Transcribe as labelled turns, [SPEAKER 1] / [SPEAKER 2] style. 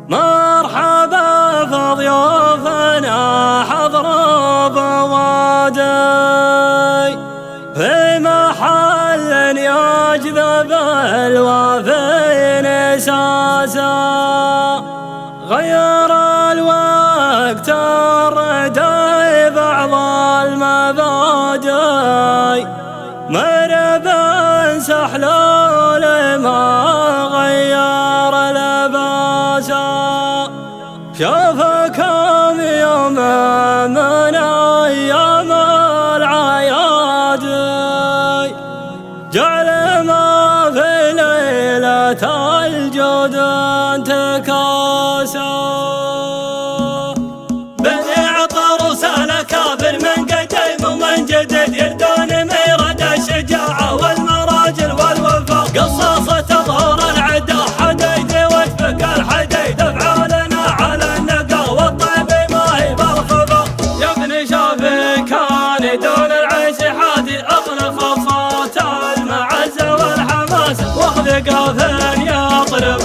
[SPEAKER 1] مرحبا بضيوفنا حضروا بوادي في محل يجذب الوافين اساسا. غير الوقت الردي بعض المبادئ مربا سحلول ما غير لباسا. شوفكم يوم من ايام العيادي جعل ما في ليلة الجود انتكاسا. بني عطر سالك كافر من قديم ومن جديد يردون ميرد الشجاعة والمراجل والوفاء. قصاصة تظهر العدا حديد وتفك الحديد افعالنا على النقا والطيب ما هي بالخفا. يا ابن شافي كان دون العيش حادي اطلق خصات المعزة والحماس واخذ قافل يطرب